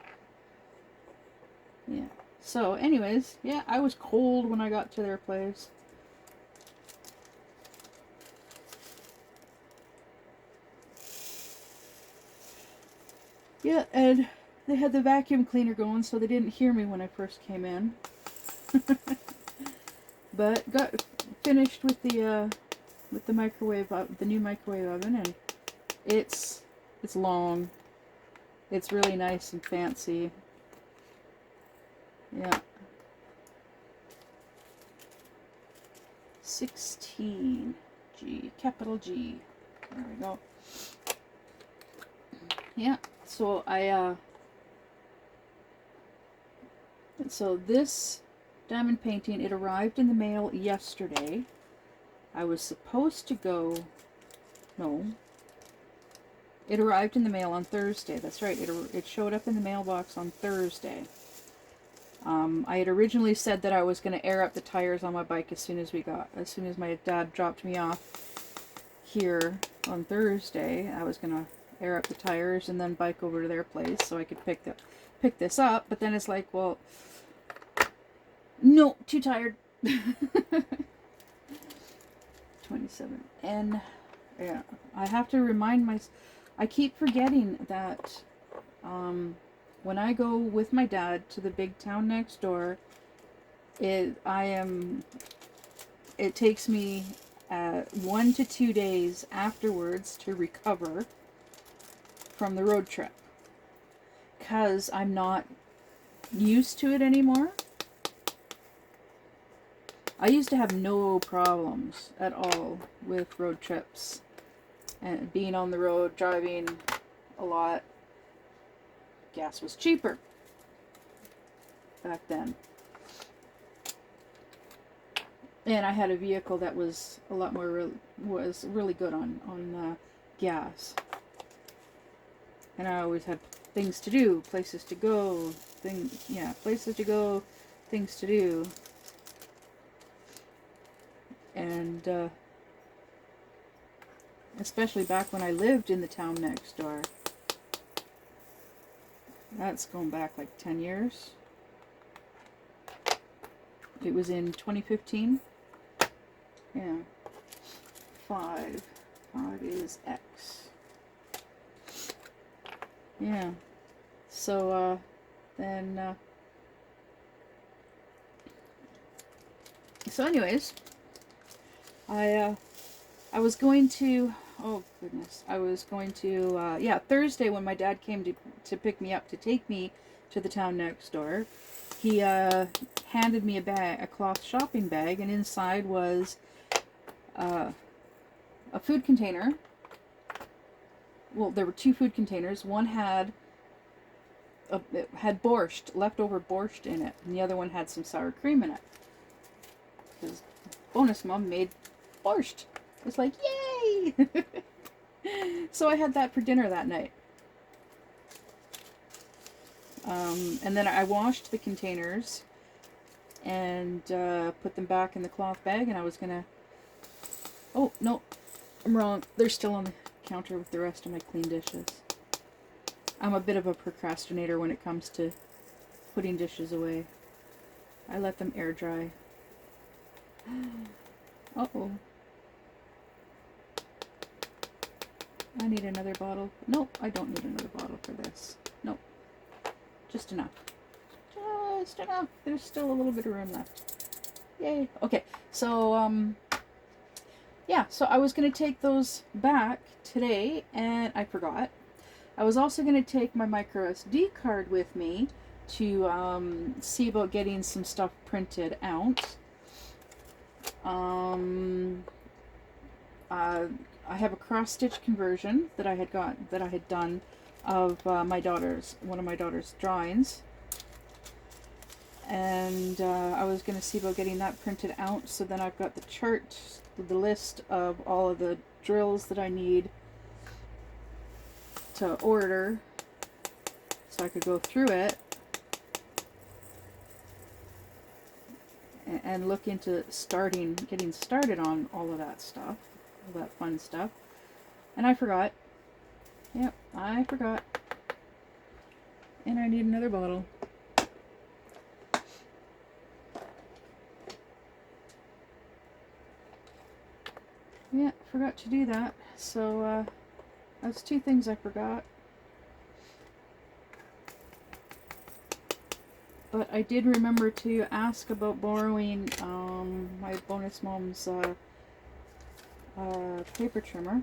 yeah. So anyways, yeah, I was cold when I got to their place. Yeah, and they had the vacuum cleaner going, so they didn't hear me when I first came in. But got finished with the microwave, the new microwave oven, and it's long. It's really nice and fancy. Yeah. 16 G, capital G. There we go. Yeah. So so this diamond painting, it arrived in the mail yesterday. I was supposed to go, no, it arrived in the mail on Thursday. That's right, it showed up in the mailbox on Thursday. I had originally said that I was going to air up the tires on my bike as soon as my dad dropped me off here on Thursday. I was going to air up the tires and then bike over to their place so I could pick this up. But then it's like, well, no, too tired. 27. And yeah, I have to remind myself. I keep forgetting that when I go with my dad to the big town next door, it takes me 1 to 2 days afterwards to recover from the road trip, because I'm not used to it anymore. I used to have no problems at all with road trips and being on the road, driving a lot. Gas was cheaper back then. And I had a vehicle that was a lot more, was really good on gas. And I always had things to do, places to go, places to go, things to do. And especially back when I lived in the town next door. That's going back like 10 years. It was in 2015. Yeah. 5 is X. Yeah. So, then, so anyways, I was going to, oh goodness, I was going to, Thursday when my dad came to pick me up to take me to the town next door, he handed me a cloth shopping bag, and inside was a food container. Well, there were 2 food containers. One had borscht, leftover borscht in it, and the other one had some sour cream in it. Because bonus mom made borscht. It's like, yay! So I had that for dinner that night. And then I washed the containers and put them back in the cloth bag, and I was gonna... Oh, no, I'm wrong. They're still on the counter with the rest of my clean dishes. I'm a bit of a procrastinator when it comes to putting dishes away. I let them air dry. Uh-oh. I need another bottle. Nope, I don't need another bottle for this. Nope. Just enough. Just enough. There's still a little bit of room left. Yay. Okay, so, yeah, so I was going to take those back today, and I forgot. I was also going to take my micro SD card with me to see about getting some stuff printed out. I have a cross-stitch conversion that I had done of one of my daughter's drawings. And I was going to see about getting that printed out, so then I've got the chart, the list of all of the drills that I need to order, so I could go through it and look into getting started on all of that stuff, all that fun stuff. And I forgot. Yep, I forgot. And I need another bottle. Yeah, forgot to do that. So, that's 2 things I forgot. But I did remember to ask about borrowing my bonus mom's paper trimmer,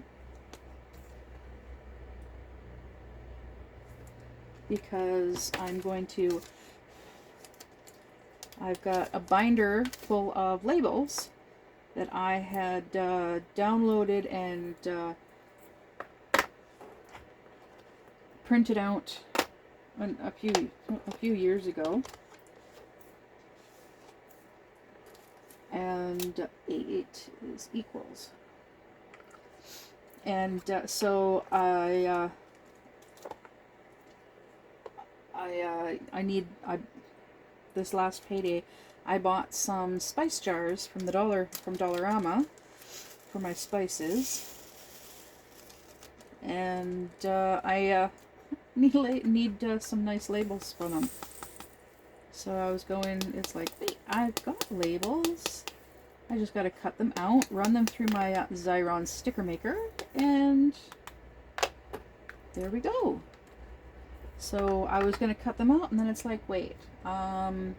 because I've got a binder full of labels that I had downloaded and printed out a few years ago, and 8 is equals, and so I this last payday, I bought some spice jars from Dollarama for my spices. And I need some nice labels for them. So I was going, it's like, wait, I've got labels. I just got to cut them out, run them through my Xyron sticker maker, and there we go. So I was going to cut them out, and then it's like, wait, I'll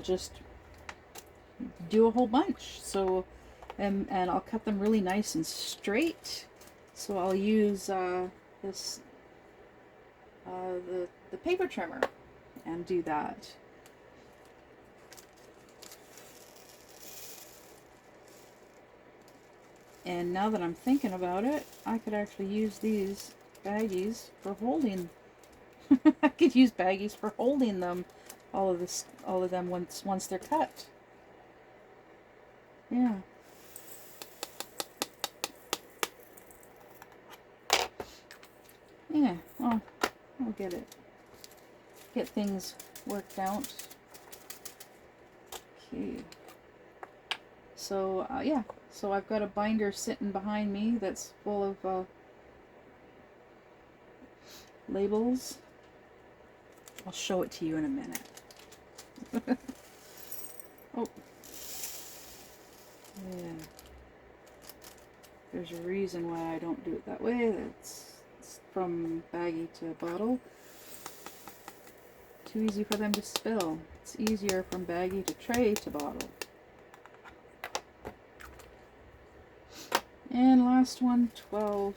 just do a whole bunch. So, and I'll cut them really nice and straight. So I'll use this the paper trimmer and do that. And now that I'm thinking about it, I could actually use these baggies for holding. I could use baggies for holding them, all of them once they're cut. Yeah. Yeah, well, I'll get things worked out. Okay. So, yeah. So I've got a binder sitting behind me that's full of labels. I'll show it to you in a minute. Oh. Yeah. There's a reason why I don't do it that way. It's from baggie to bottle. Too easy for them to spill. It's easier from baggie to tray to bottle. And last one, 12,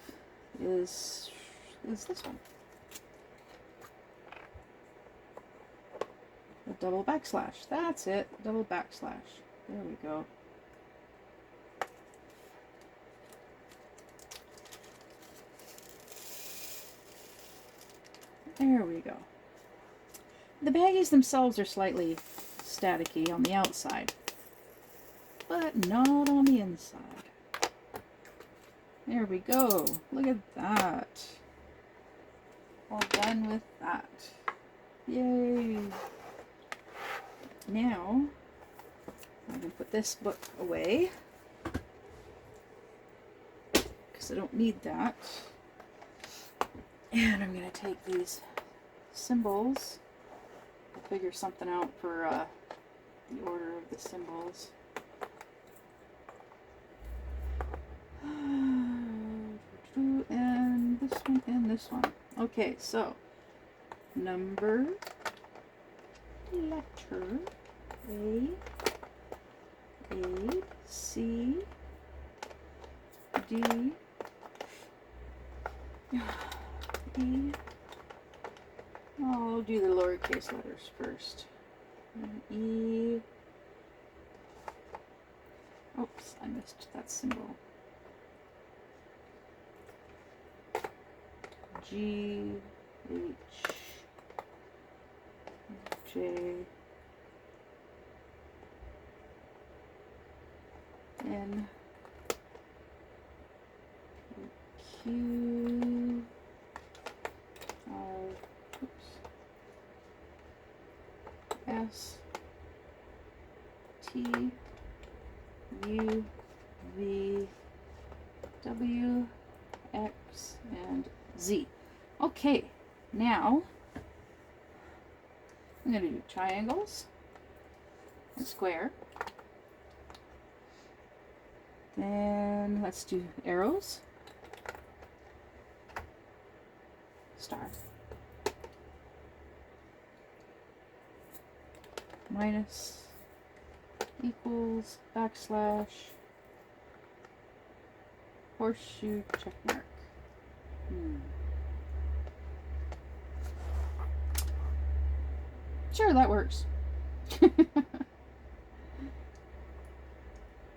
is this one. The double backslash. That's it. Double backslash. There we go. There we go. The baggies themselves are slightly staticky on the outside, but not on the inside. There we go. Look at that. All done with that. Yay. Now, I can put this book away because I don't need that. And I'm going to take these symbols. I'll figure something out for the order of the symbols. And this one and this one. Okay, so number, letter, A, C, D, E. I'll do the lowercase letters first. And E. Oops, I missed that symbol. G, H, J, N, Q, R, S, T, U, V, W, X, and Z. Okay, now I'm going to do triangles and square. Then let's do arrows, star, minus, equals, backslash, horseshoe, check mark. Sure, that works.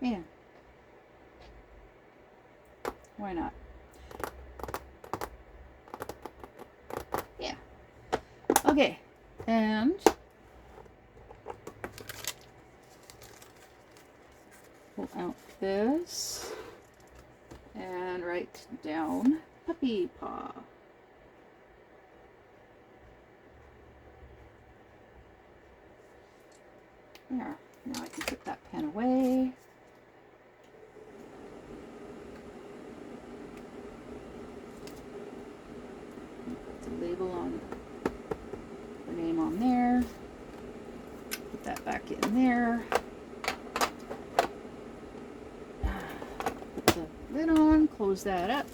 Yeah. Why not? Yeah. Okay. And pull out this and write down puppy paw. There. Now I can put that pen away. Put the label on, the name on there. Put that back in there. Put the lid on, close that up.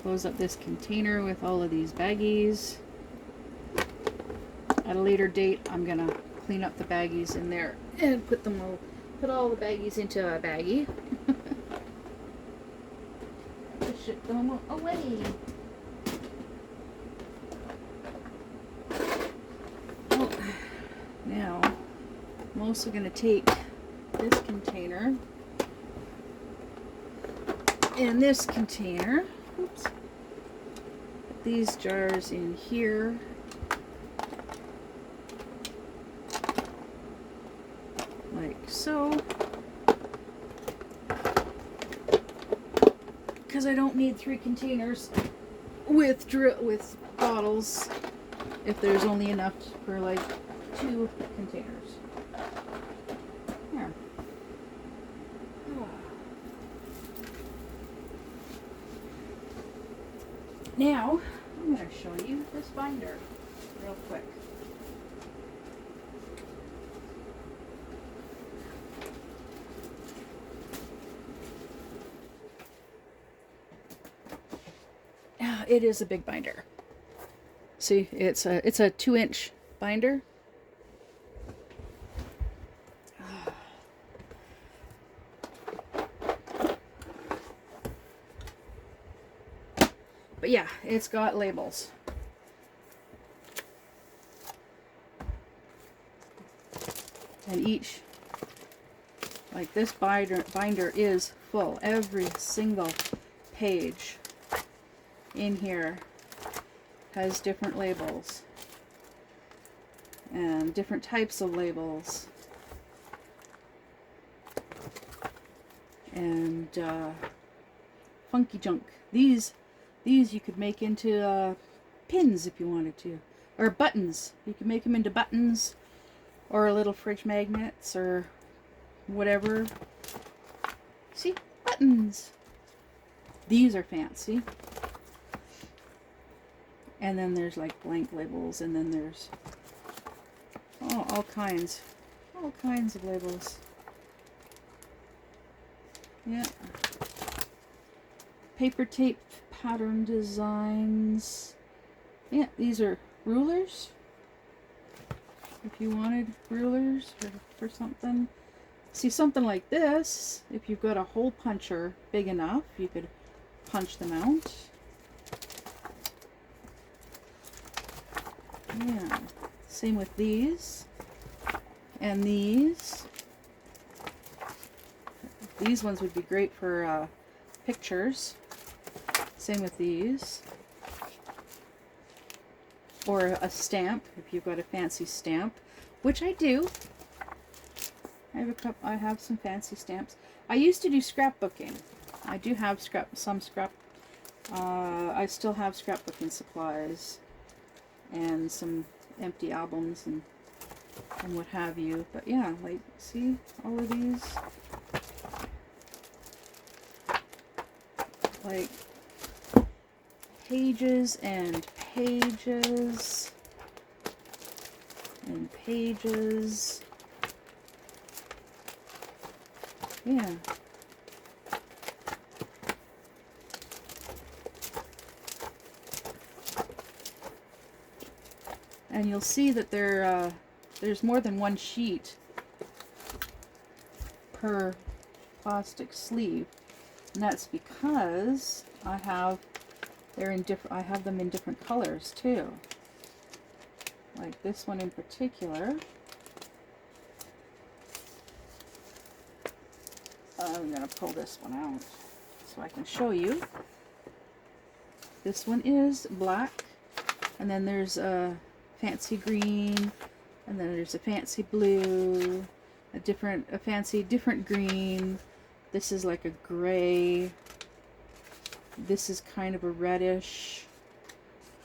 Close up this container with all of these baggies. At a later date, I'm gonna clean up the baggies in there and put all the baggies into a baggie. Ship them away. Well, now I'm also gonna take this container and this container. Oops. Put these jars in here. Like so. Because I don't need 3 containers with bottles if there's only enough for like 2 containers. There. Now, I'm going to show you this binder real quick. It is a big binder. See, it's a 2-inch binder. But yeah, it's got labels. And each, like this binder is full. Every single page in here has different labels and different types of labels and funky junk. These you could make into pins if you wanted to, or buttons. You could make them into buttons or little fridge magnets or whatever. See, buttons. These are fancy. And then there's like blank labels, and then there's all kinds of labels. Yeah. Paper tape pattern designs. Yeah, these are rulers. If you wanted rulers for something. See, something like this, if you've got a hole puncher big enough, you could punch them out. Yeah, same with these and these. These ones would be great for pictures. Same with these. Or a stamp, if you've got a fancy stamp, which I do. I have some fancy stamps. I used to do scrapbooking. I do have some scrap. I still have scrapbooking supplies. And some empty albums and what have you. But yeah, like, see all of these? Like, pages and pages and pages. Yeah. And you'll see that there's more than one sheet per plastic sleeve, and that's because I have them in different colors too. Like this one in particular. I'm gonna pull this one out so I can show you. This one is black, and then there's a fancy green, and then there's a fancy blue, a fancy different green. This is like a gray. This is kind of a reddish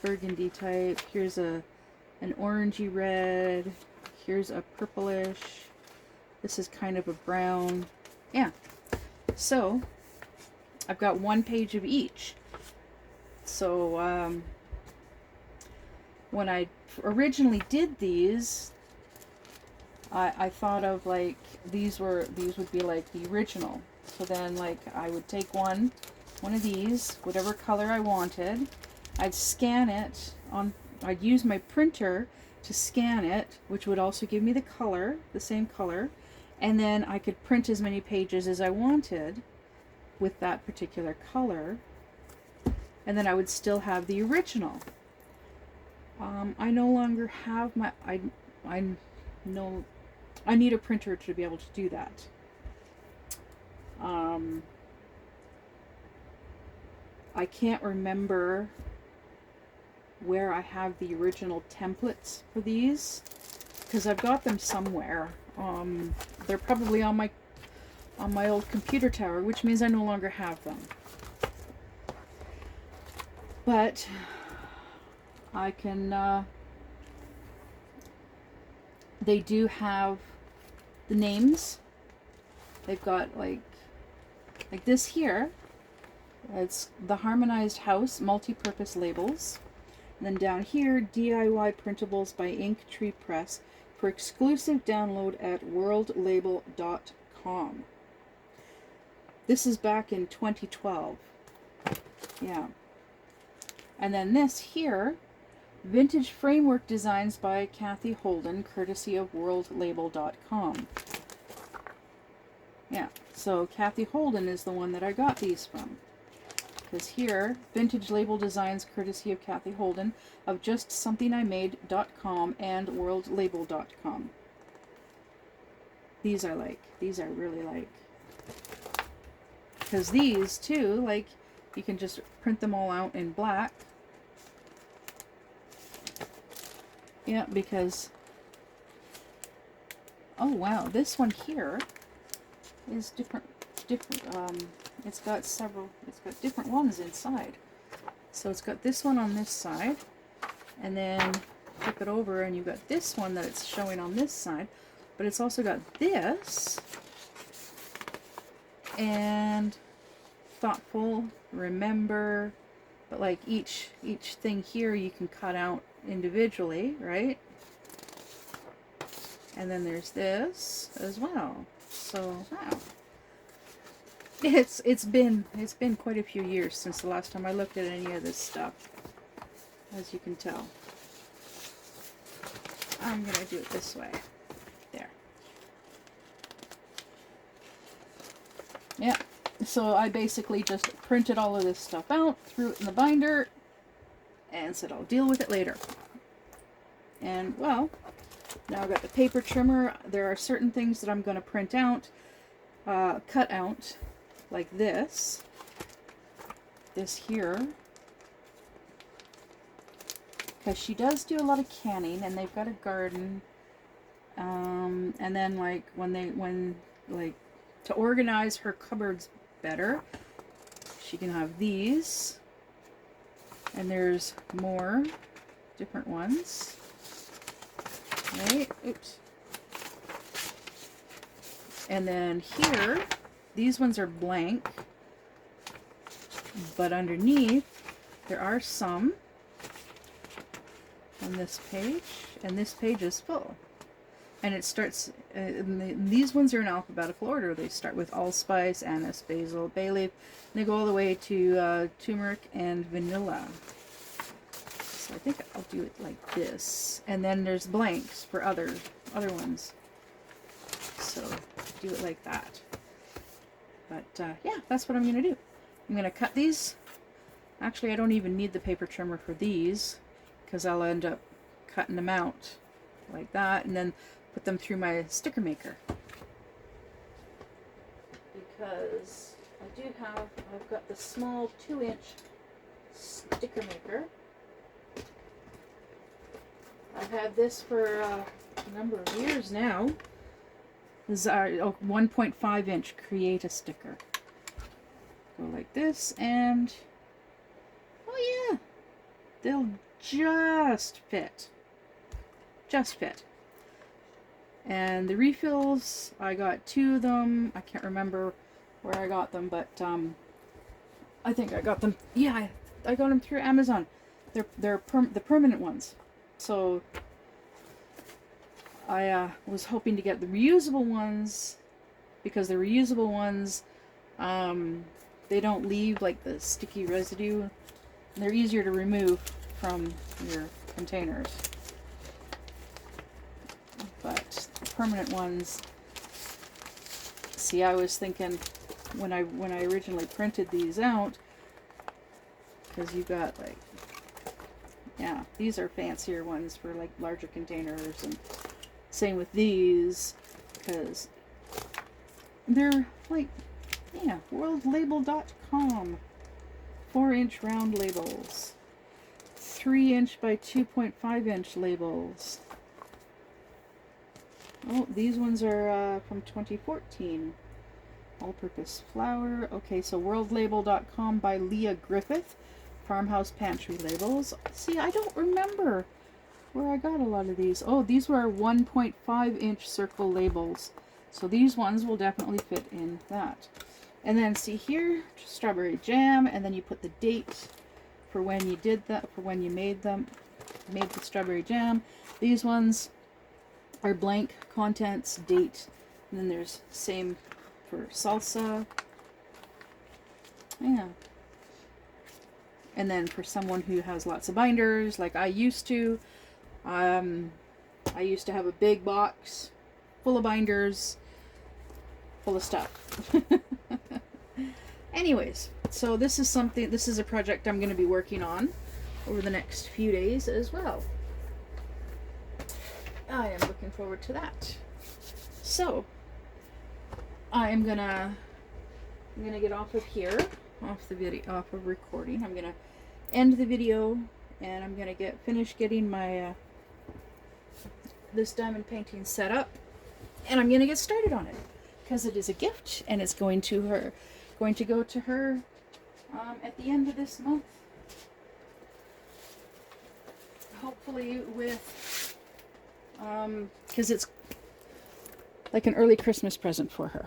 burgundy type. Here's an orangey red. Here's a purplish. This is kind of a brown. Yeah. So I've got 1 page of each. So when I originally did these, I thought of like these would be like the original. So then like I would take one of these, whatever color I wanted, I'd scan it on, I'd use my printer to scan it, which would also give me the color, the same color, and then I could print as many pages as I wanted with that particular color, and then I would still have the original. I no longer have my, I need a printer to be able to do that. I can't remember where I have the original templates for these, because I've got them somewhere. They're probably on my old computer tower, which means I no longer have them. But I can, they do have the names. They've got like this here. It's the Harmonized House multi-purpose labels. And then down here, DIY printables by Inktree Press for exclusive download at worldlabel.com. This is back in 2012. Yeah. And then this here, vintage framework designs by Kathy Holden, courtesy of worldlabel.com. Yeah, so Kathy Holden is the one that I got these from. Because here, vintage label designs courtesy of Kathy Holden of justsomethingimade.com and worldlabel.com. These I like. These I really like. Because these too, like, you can just print them all out in black. Yeah, because, oh wow, this one here is different, it's got different ones inside. So it's got this one on this side, and then flip it over and you've got this one that it's showing on this side, but it's also got this, and thoughtful, remember, but like each thing here you can cut out individually, right? And then there's this as well. So wow. It's been quite a few years since the last time I looked at any of this stuff, as you can tell. I'm gonna do it this way. There. Yeah. So I basically just printed all of this stuff out, threw it in the binder, and said I'll deal with it later. And well, now I've got the paper trimmer. There are certain things that I'm going to print out, cut out, like this here, because she does do a lot of canning, and they've got a garden. And then like when to organize her cupboards better, she can have these, and there's more different ones. Right? Oops. And then here, these ones are blank, but underneath there are some on this page, and this page is full. And it starts, these ones are in alphabetical order. They start with allspice, anise, basil, bay leaf, and they go all the way to turmeric and vanilla. So I think I'll do it like this. And then there's blanks for other ones. So do it like that. But yeah, that's what I'm going to do. I'm going to cut these. Actually, I don't even need the paper trimmer for these, because I'll end up cutting them out like that and then put them through my sticker maker. Because I've got the small 2-inch sticker maker. I've had this for a number of years now. This is our 1.5 inch Create a Sticker. Go like this, and oh yeah, they'll just fit. Just fit. And the refills, I got 2 of them. I can't remember where I got them, but I think I got them. Yeah, I got them through Amazon. They're the permanent ones. So I was hoping to get the reusable ones, because the reusable ones, they don't leave like the sticky residue. And they're easier to remove from your containers. But the permanent ones, see, I was thinking when I originally printed these out, because you got like, yeah, these are fancier ones for like larger containers, and same with these, because they're like, yeah, worldlabel.com, 4-inch round labels, 3-inch by 2.5-inch labels. Oh, these ones are from 2014. All-purpose flour. Okay, so worldlabel.com by Leah Griffith. Farmhouse pantry labels. See, I don't remember where I got a lot of these. Oh, these were 1.5-inch circle labels. So these ones will definitely fit in that. And then see here, strawberry jam, and then you put the date for when you did that, for when you made the strawberry jam. These ones are blank, contents, date, and then there's same for salsa. Yeah. And then for someone who has lots of binders, like I used to, I used to have a big box full of binders, full of stuff. Anyways, so this is a project I'm going to be working on over the next few days as well. I am looking forward to that. So I'm gonna get off of here, off of recording. I'm gonna end the video, and I'm gonna finish getting my this diamond painting set up, and I'm gonna get started on it, because it is a gift, and it's going to go to her at the end of this month. Hopefully with because it's like an early Christmas present for her,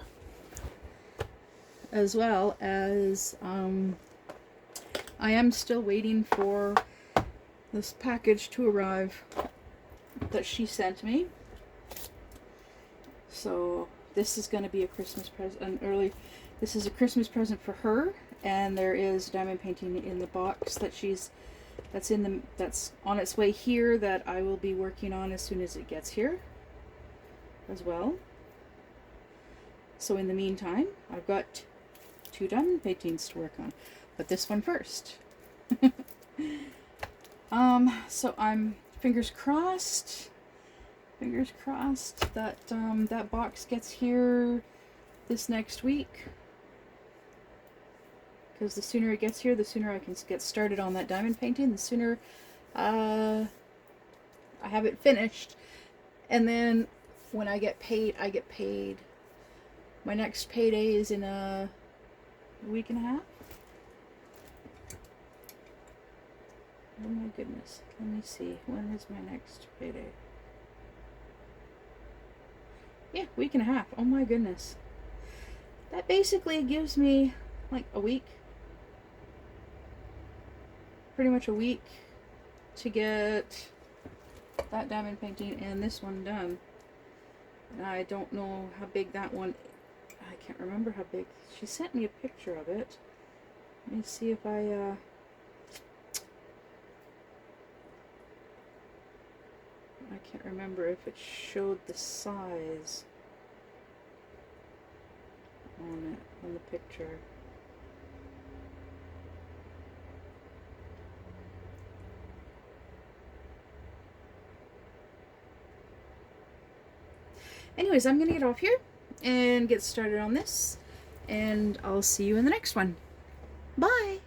as well as I am still waiting for this package to arrive that she sent me. So this is going to be a Christmas present, this is a Christmas present for her, and there is diamond painting in the box that's on its way here, that I will be working on as soon as it gets here as well. So in the meantime, I've got 2 diamond paintings to work on, but this one first. So I'm fingers crossed that that box gets here this next week, because the sooner it gets here, the sooner I can get started on that diamond painting, the sooner I have it finished. And then when I get paid, my next payday is in a week and a half. Oh my goodness. Let me see. When is my next payday? Yeah, week and a half. Oh my goodness. That basically gives me like a week. Pretty much a week to get that diamond painting and this one done. And I don't know how big that one, I can't remember how big. She sent me a picture of it. Let me see if I can't remember if it showed the size on the picture. Anyways, I'm gonna get off here and get started on this, and I'll see you in the next one. Bye!